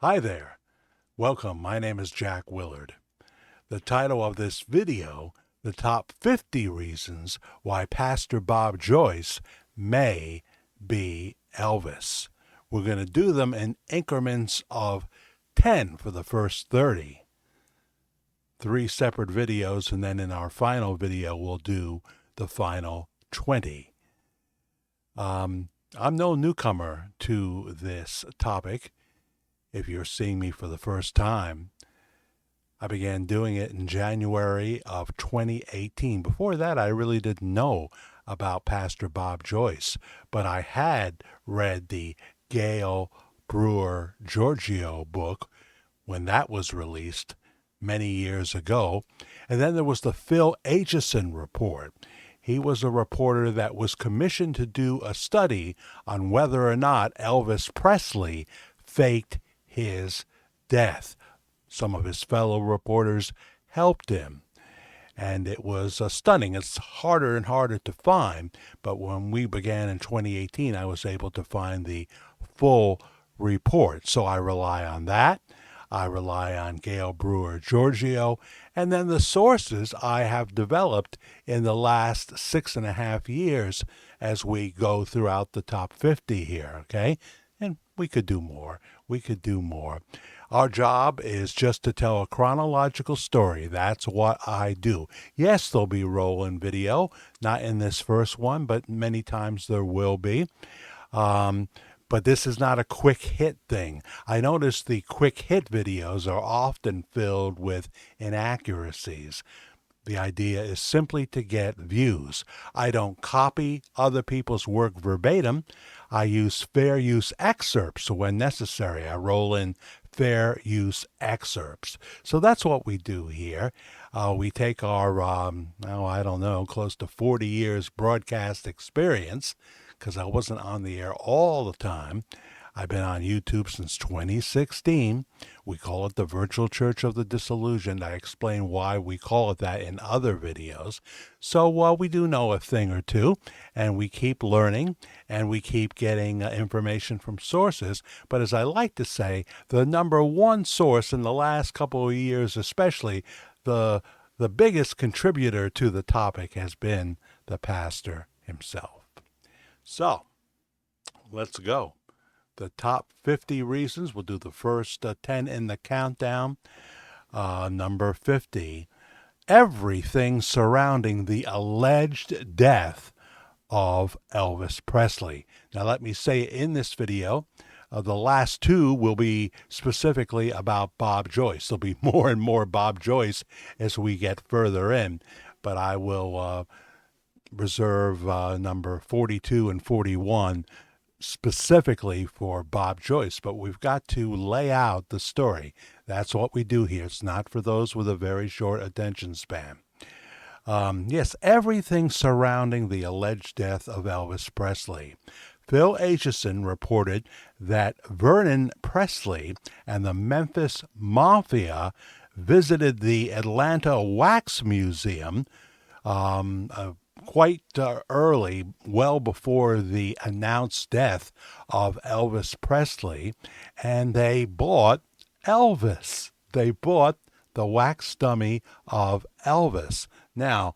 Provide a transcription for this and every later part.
Hi there. Welcome. My name is Jack Willard. The title of this video, The Top 50 Reasons Why Pastor Bob Joyce May Be Elvis. We're going to do them in increments of 10 for the first 30. 3 separate videos, and then in our final video, we'll do the final 20. I'm no newcomer to this topic. If you're seeing me for the first time, I began doing it in January of 2018. Before that, I really didn't know about Pastor Bob Joyce, but I had read the Gail Brewer Giorgio book when that was released many years ago. And then there was the Phil Aitchison report. He was a reporter that was commissioned to do a study on whether or not Elvis Presley faked his death. Some of his fellow reporters helped him, and it was stunning. It's harder and harder to find, but when we began in 2018, I was able to find the full report. So I rely on that. I rely on Gail Brewer Giorgio, and then the sources I have developed in the last 6.5 years as we go throughout the top 50 here, okay? And we could do more. Our job is just to tell a chronological story. That's what I do. Yes, there'll be roll-in video, not in this first one, but many times there will be. But this is not a quick hit thing. I notice the quick hit videos are often filled with inaccuracies. The idea is simply to get views. I don't copy other people's work verbatim. I use fair use excerpts when necessary. I roll in fair use excerpts. So that's what we do here. We take our, close to 40 years broadcast experience, because I wasn't on the air all the time. I've been on YouTube since 2016. We call it the Virtual Church of the Disillusioned. I explain why we call it that in other videos. So we do know a thing or two, and we keep learning, and we keep getting information from sources. But as I like to say, the number one source in the last couple of years especially, the biggest contributor to the topic has been the pastor himself. So, let's go. The top 50 reasons. We'll do the first 10 in the countdown. Number 50, everything surrounding the alleged death of Elvis Presley. Now, let me say in this video, the last 2 will be specifically about Bob Joyce. There'll be more and more Bob Joyce as we get further in, but I will reserve number 42 and 41 specifically for Bob Joyce, but we've got to lay out the story. That's what we do here. It's not for those with a very short attention span. Yes, everything surrounding the alleged death of Elvis Presley. Phil Aitchison reported that Vernon Presley and the Memphis Mafia visited the Atlanta Wax Museum quite early, well before the announced death of Elvis Presley, and they bought Elvis. They bought the wax dummy of Elvis. Now,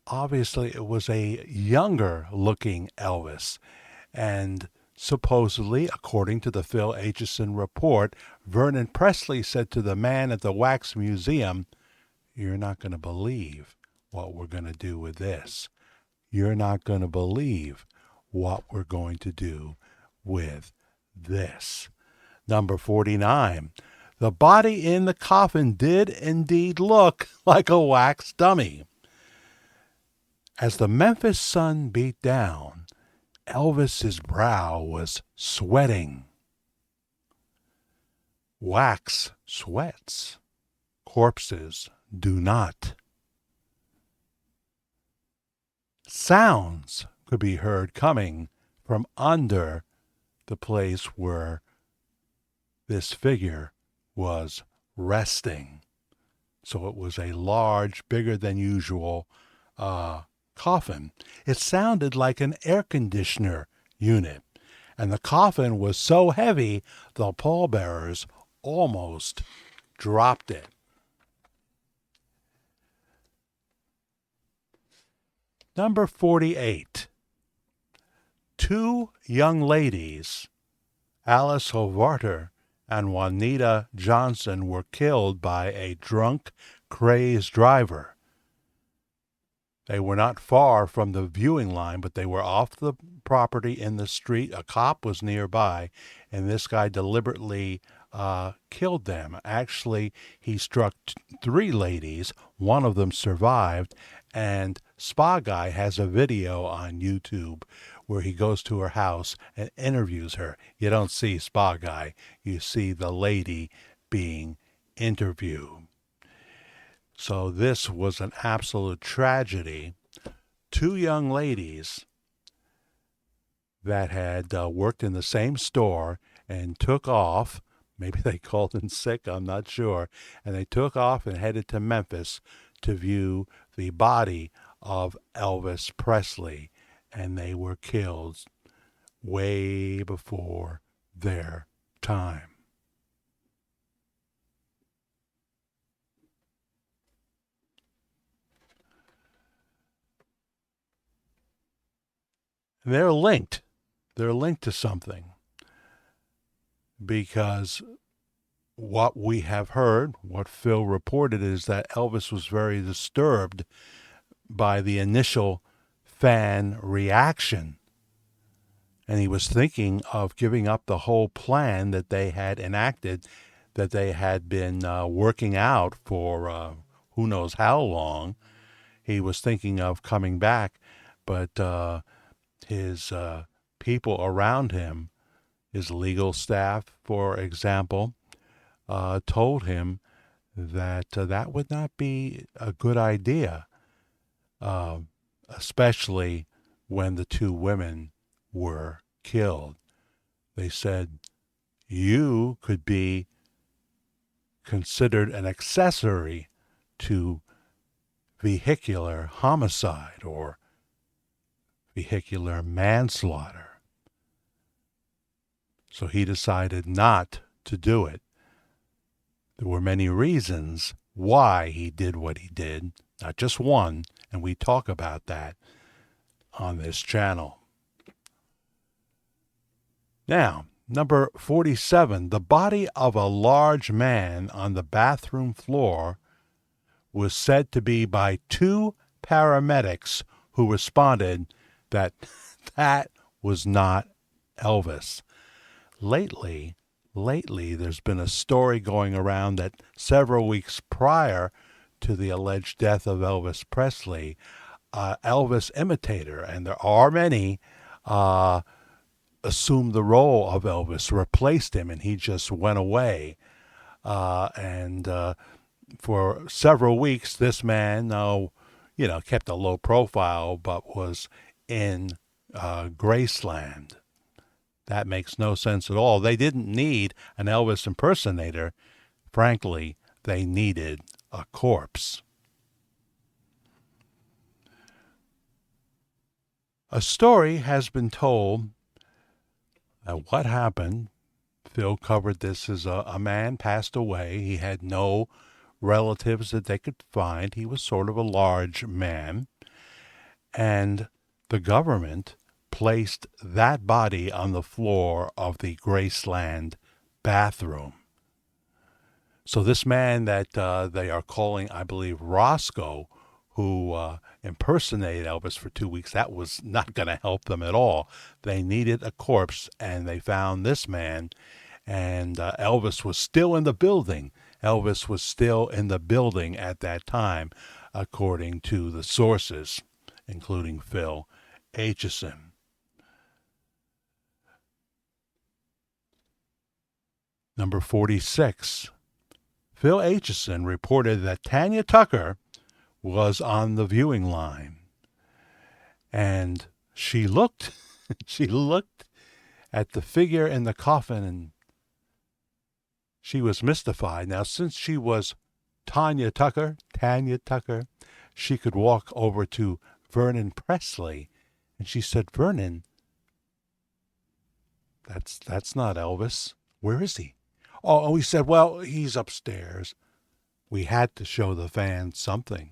obviously it was a younger looking Elvis, and supposedly, according to the Phil Aitchison report, Vernon Presley said to the man at the Wax Museum, "You're not going to believe what we're going to do with this. You're not going to believe what we're going to do with this." Number 49, the body in the coffin did indeed look like a wax dummy. As the Memphis sun beat down, Elvis's brow was sweating. Wax sweats. Corpses do not. Sounds could be heard coming from under the place where this figure was resting. So it was a large, bigger than usual coffin. It sounded like an air conditioner unit. And the coffin was so heavy, the pallbearers almost dropped it. Number 48. Two young ladies, Alice Hovarter and Juanita Johnson, were killed by a drunk, crazed driver. They were not far from the viewing line, but they were off the property in the street. A cop was nearby, and this guy deliberately killed them. Actually, he struck three ladies. One of them survived, and Spa Guy has a video on YouTube where he goes to her house and interviews her. You don't see Spa Guy. You see the lady being interviewed. So this was an absolute tragedy. Two young ladies that had worked in the same store and took off. Maybe they called in sick, I'm not sure. And they took off and headed to Memphis to view the body of Elvis Presley. And they were killed way before their time. They're linked. They're linked to something. Because what we have heard, what Phil reported, is that Elvis was very disturbed by the initial fan reaction. And he was thinking of giving up the whole plan that they had enacted, that they had been working out for who knows how long. He was thinking of coming back, but his people around him, his legal staff, for example, told him that that would not be a good idea, especially when the two women were killed. They said, you could be considered an accessory to vehicular homicide or vehicular manslaughter. So he decided not to do it. There were many reasons why he did what he did, not just one, and we talk about that on this channel. Now, number 47, the body of a large man on the bathroom floor was said to be by two paramedics who responded that that was not Elvis. Lately, there's been a story going around that several weeks prior to the alleged death of Elvis Presley, Elvis imitator, and there are many, assumed the role of Elvis, replaced him, and he just went away. And for several weeks, this man, kept a low profile, but was in Graceland. That makes no sense at all. They didn't need an Elvis impersonator. Frankly, they needed a corpse. A story has been told that what happened, Phil covered this, as a man passed away. He had no relatives that they could find. He was sort of a large man. And the government placed that body on the floor of the Graceland bathroom. So this man that they are calling, I believe, Roscoe, who impersonated Elvis for 2 weeks, that was not going to help them at all. They needed a corpse, and they found this man, and Elvis was still in the building. Elvis was still in the building at that time, according to the sources, including Phil Aitchison. Number 46. Phil Aitchison reported that Tanya Tucker was on the viewing line. And she looked at the figure in the coffin, and she was mystified. Now, since she was Tanya Tucker, she could walk over to Vernon Presley. And she said, Vernon, That's not Elvis. Where is he? Oh, he said, well, he's upstairs. We had to show the fans something.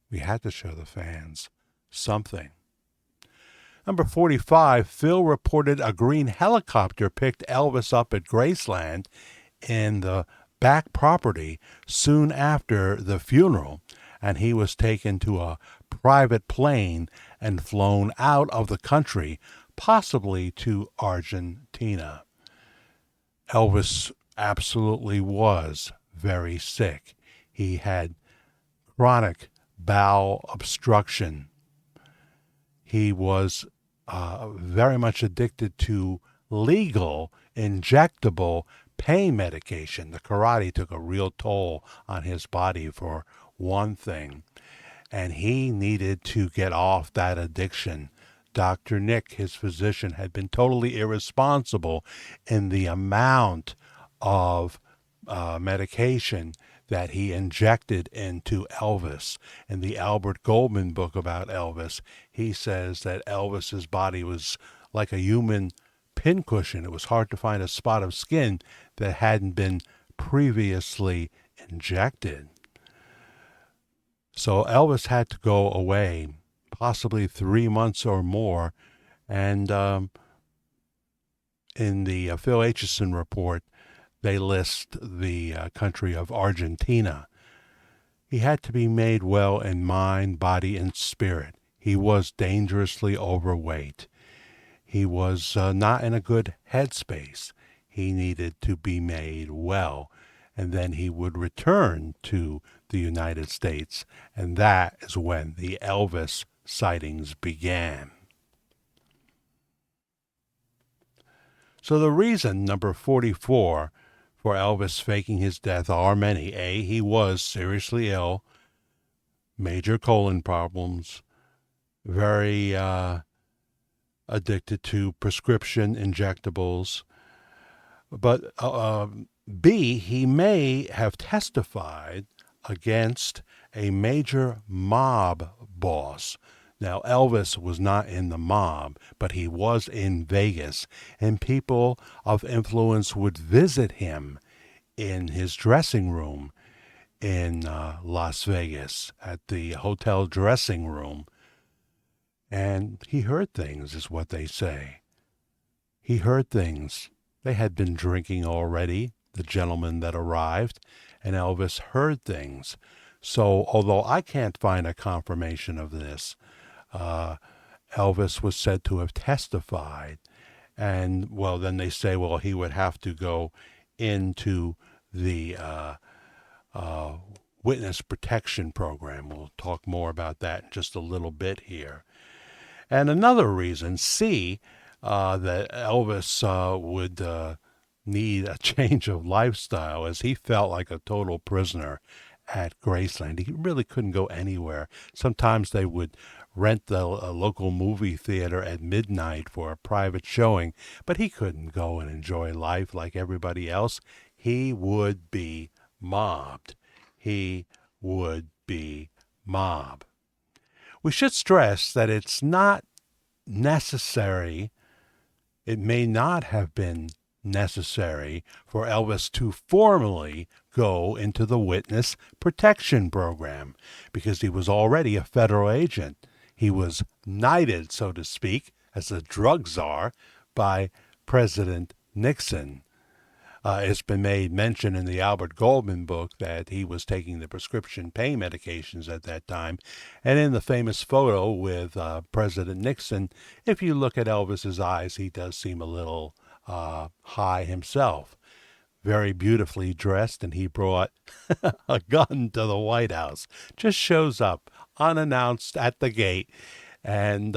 We had to show the fans something. Number 45, Phil reported a green helicopter picked Elvis up at Graceland in the back property soon after the funeral, and he was taken to a private plane and flown out of the country, possibly to Argentina. Elvis absolutely was very sick. He had chronic bowel obstruction. He was very much addicted to legal injectable pain medication. The karate took a real toll on his body, for one thing, and he needed to get off that addiction. Dr. Nick, his physician, had been totally irresponsible in the amount of medication that he injected into Elvis. In the Albert Goldman book about Elvis, he says that Elvis's body was like a human pincushion. It was hard to find a spot of skin that hadn't been previously injected. So Elvis had to go away, possibly 3 months or more, and in the Phil Aitchison report, they list the country of Argentina. He had to be made well in mind, body, and spirit. He was dangerously overweight. He was not in a good headspace. He needed to be made well, and then he would return to the United States, and that is when the Elvis sightings began. So the reason, number 44, for Elvis faking his death are many. A, he was seriously ill, major colon problems, very addicted to prescription injectables. But B, he may have testified against a major mob boss. Now, Elvis was not in the mob, but he was in Vegas, and people of influence would visit him in his dressing room in Las Vegas, at the hotel dressing room. And he heard things, is what they say. He heard things. They had been drinking already, the gentlemen that arrived, and Elvis heard things. So, although I can't find a confirmation of this, Elvis was said to have testified. And, well, then they say, well, he would have to go into the witness protection program. We'll talk more about that in just a little bit here. And another reason, C, that Elvis would need a change of lifestyle, as he felt like a total prisoner at Graceland. He really couldn't go anywhere. Sometimes they would rent the local movie theater at midnight for a private showing, but he couldn't go and enjoy life like everybody else. He would be mobbed. He would be mobbed. We should stress that it's not necessary, it may not have been necessary for Elvis to formally go into the witness protection program, because he was already a federal agent. He was knighted, so to speak, as a drug czar by President Nixon. It's been made mention in the Albert Goldman book that he was taking the prescription pain medications at that time. And in the famous photo with President Nixon, if you look at Elvis's eyes, he does seem a little high himself. Very beautifully dressed, and he brought a gun to the White House. Just shows up unannounced at the gate and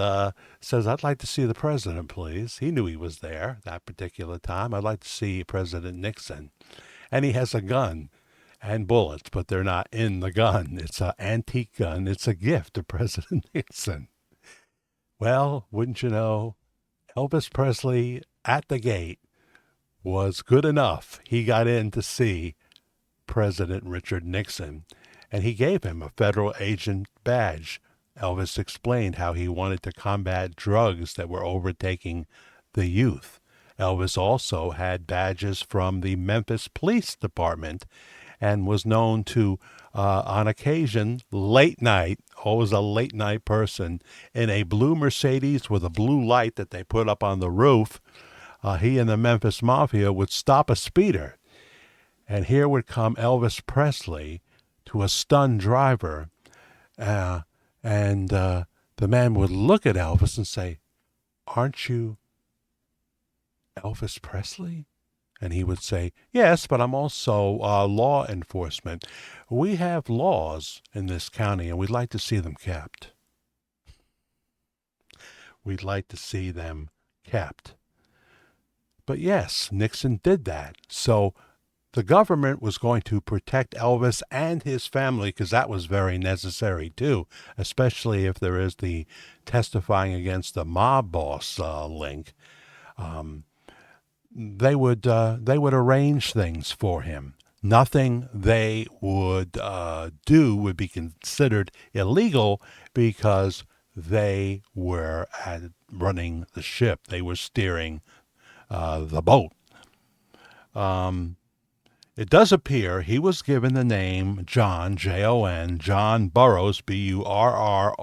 says, I'd like to see the president, please. He knew he was there that particular time. I'd like to see President Nixon. And he has a gun and bullets, but they're not in the gun. It's an antique gun. It's a gift to President Nixon. Well, wouldn't you know, Elvis Presley at the gate was good enough. He got in to see President Richard Nixon, and he gave him a federal agent badge. Elvis explained how he wanted to combat drugs that were overtaking the youth. Elvis also had badges from the Memphis Police Department and was known to, on occasion, late night, always a late night person, in a blue Mercedes with a blue light that they put up on the roof. He and the Memphis Mafia would stop a speeder, and here would come Elvis Presley to a stunned driver, and the man would look at Elvis and say, "Aren't you Elvis Presley?" And he would say, "Yes, but I'm also law enforcement. We have laws in this county, and we'd like to see them kept. We'd like to see them kept." But yes, Nixon did that. So the government was going to protect Elvis and his family, because that was very necessary too, especially if there is the testifying against the mob boss link. They would arrange things for him. Nothing they would do would be considered illegal, because they were running the ship. They were steering the boat. It does appear he was given the name John, Jon, John Burroughs, Burrows,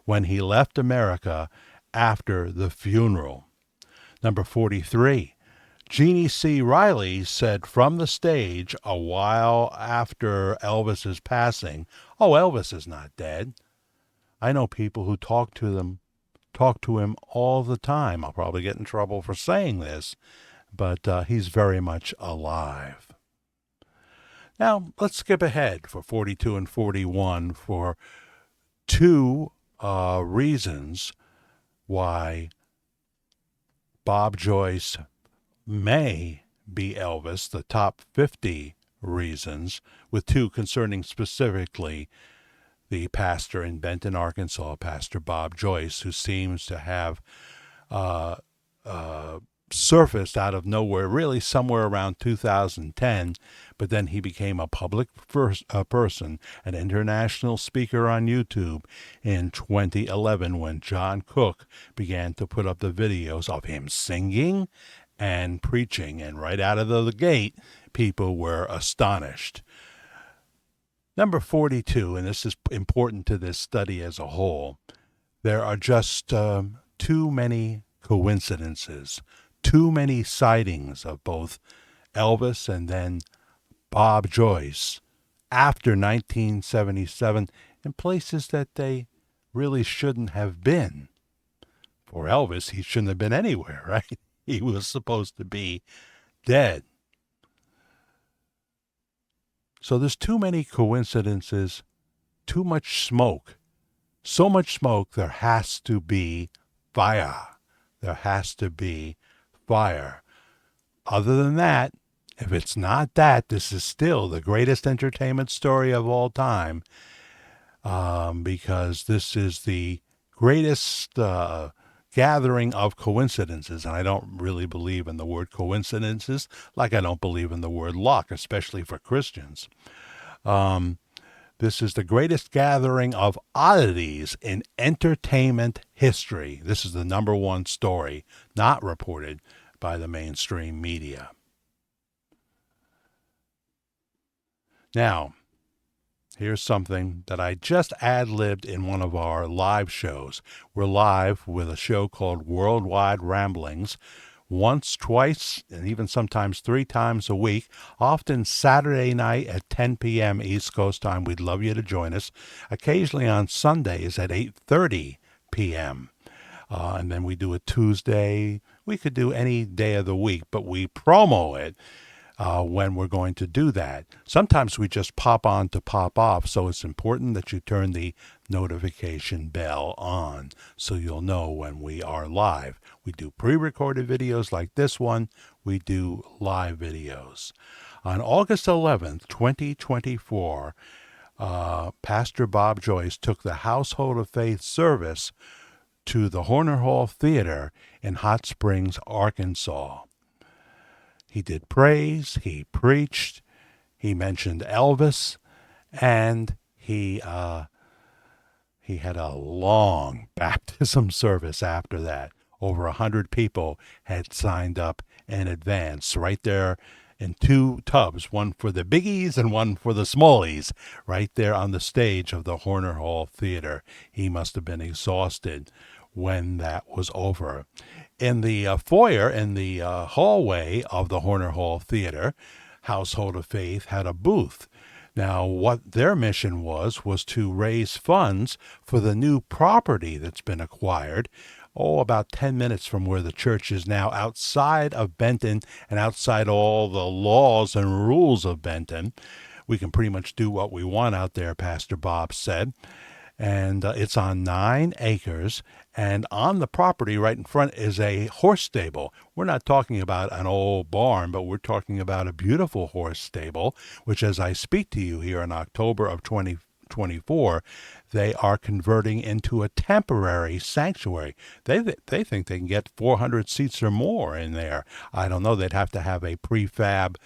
when he left America after the funeral. Number 43, Jeannie C. Riley said from the stage a while after Elvis's passing, "Oh, Elvis is not dead. I know people who talk to him all the time. I'll probably get in trouble for saying this, but he's very much alive." Now, let's skip ahead for 42 and 41 for two reasons why Bob Joyce may be Elvis, the top 50 reasons, with two concerning specifically the pastor in Benton, Arkansas, Pastor Bob Joyce, who seems to have surfaced out of nowhere, really somewhere around 2010, but then he became a public person, an international speaker on YouTube in 2011 when John Cook began to put up the videos of him singing and preaching, and right out of the gate, people were astonished. Number 42, and this is important to this study as a whole, there are just too many coincidences, too many sightings of both Elvis and then Bob Joyce after 1977 in places that they really shouldn't have been. For Elvis, he shouldn't have been anywhere, right? He was supposed to be dead. So there's too many coincidences, too much smoke. So much smoke, there has to be fire. There has to be fire. Other than that, if it's not that, this is still the greatest entertainment story of all time, because this is the greatest gathering of coincidences, and I don't really believe in the word coincidences, like I don't believe in the word luck, especially for Christians. This is the greatest gathering of oddities in entertainment history. This is the number one story not reported by the mainstream media. Now, here's something that I just ad-libbed in one of our live shows. We're live with a show called Worldwide Ramblings, once, twice, and even sometimes 3 times a week, often Saturday night at 10 p.m. East Coast time. We'd love you to join us. Occasionally on Sundays at 8:30 p.m. And then we do a Tuesday. We could do any day of the week, but we promo it when we're going to do that. Sometimes we just pop on to pop off, so it's important that you turn the notification bell on so you'll know when we are live. We do pre-recorded videos like this one. We do live videos. On August 11th, 2024, Pastor Bob Joyce took the Household of Faith service to the Horner Hall Theater in Hot Springs, Arkansas. He did praise, he preached, he mentioned Elvis, and he had a long baptism service after that. over 100 people had signed up in advance right there in two tubs, one for the biggies and one for the smallies, right there on the stage of the Horner Hall Theater. He must have been exhausted when that was over. In the foyer, in the hallway of the Horner Hall Theater, Household of Faith had a booth. Now, what their mission was to raise funds for the new property that's been acquired, about 10 minutes from where the church is now, outside of Benton and outside all the laws and rules of Benton. We can pretty much do what we want out there, Pastor Bob said. And it's on 9 acres, and on the property right in front is a horse stable. We're not talking about an old barn, but we're talking about a beautiful horse stable, which as I speak to you here in October of 2024, they are converting into a temporary sanctuary. They think they can get 400 seats or more in there. I don't know. They'd have to have a prefab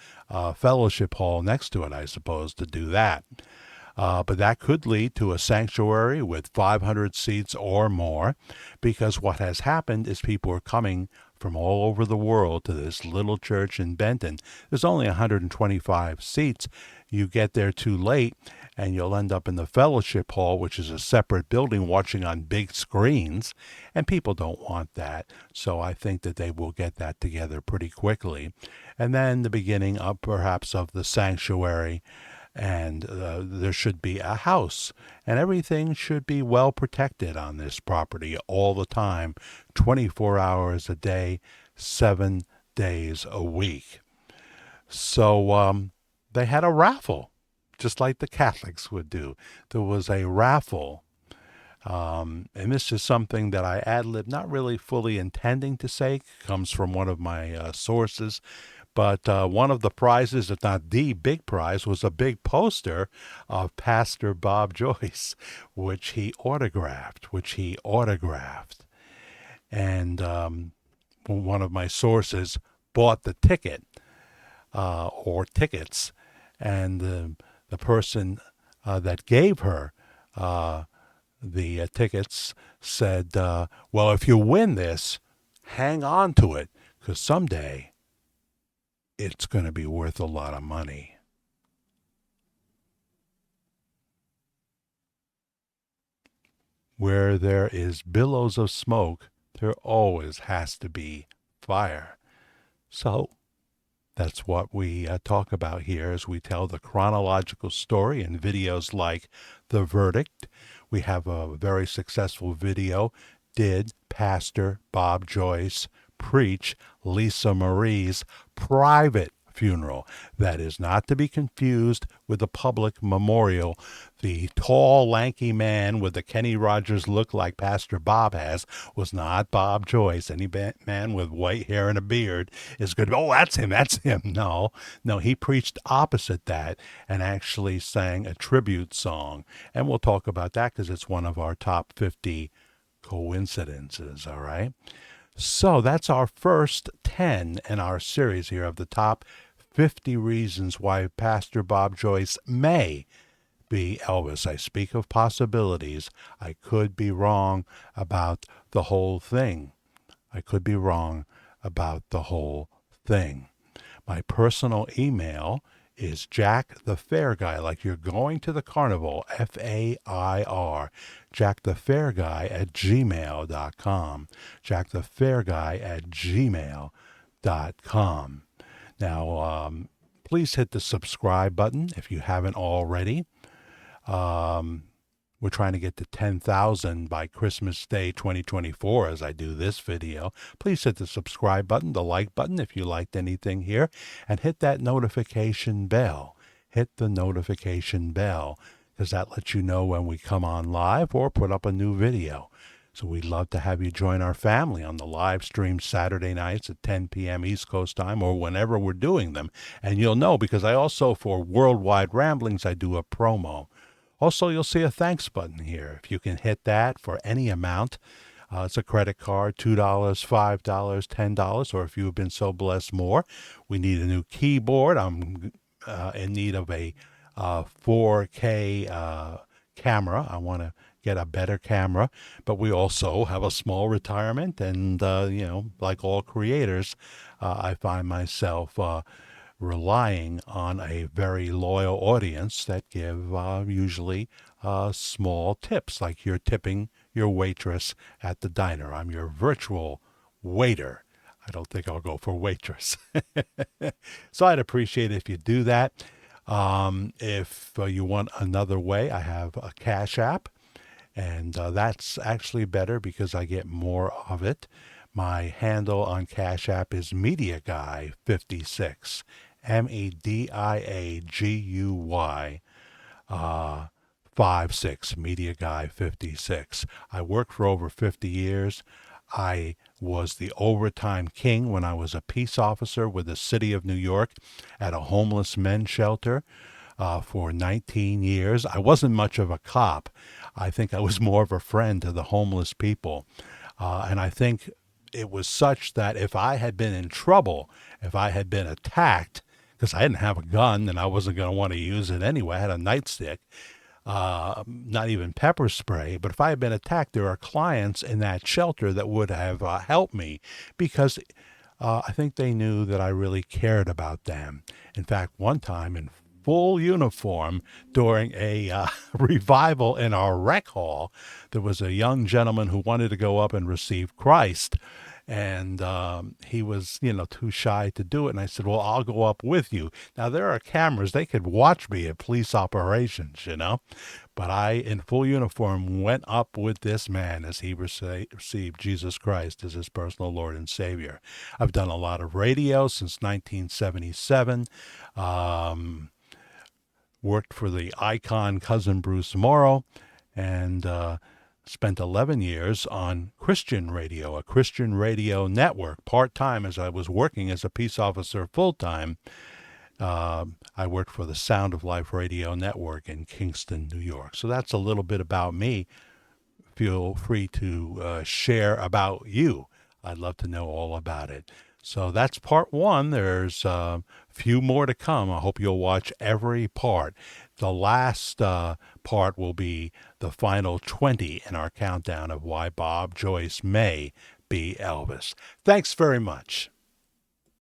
fellowship hall next to it, I suppose, to do that. But that could lead to a sanctuary with 500 seats or more, because what has happened is people are coming from all over the world to this little church in Benton. There's only 125 seats. You get there too late, and you'll end up in the fellowship hall, which is a separate building, watching on big screens, and people don't want that. So I think that they will get that together pretty quickly. And then the beginning of perhaps of the sanctuary, and there should be a house, and everything should be well protected on this property all the time, 24 hours a day, 7 days a week. So they had a raffle, just like the Catholics would do. There was a raffle, and this is something that I ad-lib, not really fully intending to say, comes from one of my sources. But one of the prizes, if not the big prize, was a big poster of Pastor Bob Joyce, which he autographed. And one of my sources bought the ticket, or tickets, and the person that gave her the tickets said, well, if you win this, hang on to it, because someday it's going to be worth a lot of money. Where there is billows of smoke, there always has to be fire. So that's what we talk about here as we tell the chronological story in videos like The Verdict. We have a very successful video, Did Pastor Bob Joyce Preach Lisa Marie's Private Funeral? That is not to be confused with the public memorial. The tall, lanky man with the Kenny Rogers look like Pastor Bob has was not Bob Joyce. Any man with white hair and a beard is going to be, oh, that's him. No, he preached opposite that and actually sang a tribute song. And we'll talk about that because it's one of our top 50 coincidences, all right? So that's our first 10 in our series here of the top 50 reasons why Pastor Bob Joyce may be Elvis. I speak of possibilities. I could be wrong about the whole thing. My personal email is Jack the Fair Guy, like you're going to the carnival, F-A-I-R, jackthefairguy@gmail.com, jackthefairguy@gmail.com. Now, please hit the subscribe button if you haven't already. We're trying to get to 10,000 by Christmas Day 2024 as I do this video. Please hit the subscribe button, the like button if you liked anything here, and hit that notification bell. Hit the notification bell because that lets you know when we come on live or put up a new video. So we'd love to have you join our family on the live stream Saturday nights at 10 p.m. East Coast time or whenever we're doing them. And you'll know because I also, for Worldwide Ramblings, I do a promo. Also, you'll see a thanks button here. If you can hit that for any amount, it's a credit card, $2, $5, $10, or if you've been so blessed, more. We need a new keyboard. I'm in need of a 4K camera. I want to get a better camera, but we also have a small retirement. And, like all creators, I find myself relying on a very loyal audience that give usually small tips, like you're tipping your waitress at the diner. I'm your virtual waiter. I don't think I'll go for waitress. So I'd appreciate it if you do that. If you want another way, I have a Cash App, and that's actually better because I get more of it. My handle on Cash App is Media Guy 56, MEDIAGUY 56, Media Guy 56. I worked for over 50 years. I was the overtime king when I was a peace officer with the city of New York at a homeless men's shelter for 19 years. I wasn't much of a cop. I think I was more of a friend to the homeless people. And I think it was such that if I had been in trouble, if I had been attacked, because I didn't have a gun and I wasn't going to want to use it anyway, I had a nightstick, not even pepper spray. But if I had been attacked, there are clients in that shelter that would have helped me because I think they knew that I really cared about them. In fact, one time in full uniform during a revival in our rec hall, there was a young gentleman who wanted to go up and receive Christ. And he was, too shy to do it. And I said, well, I'll go up with you. Now, there are cameras. They could watch me at police operations, But I, in full uniform, went up with this man as he received Jesus Christ as his personal Lord and Savior. I've done a lot of radio since 1977. Worked for the icon Cousin Bruce Morrow, and spent 11 years on Christian radio, a Christian radio network, part-time as I was working as a peace officer full-time. I worked for the Sound of Life radio network in Kingston, New York. So that's a little bit about me. Feel free to share about you. I'd love to know all about it. So that's part one. There's a few more to come. I hope you'll watch every part. The last part will be the final 20 in our countdown of why Bob Joyce may be Elvis. Thanks very much.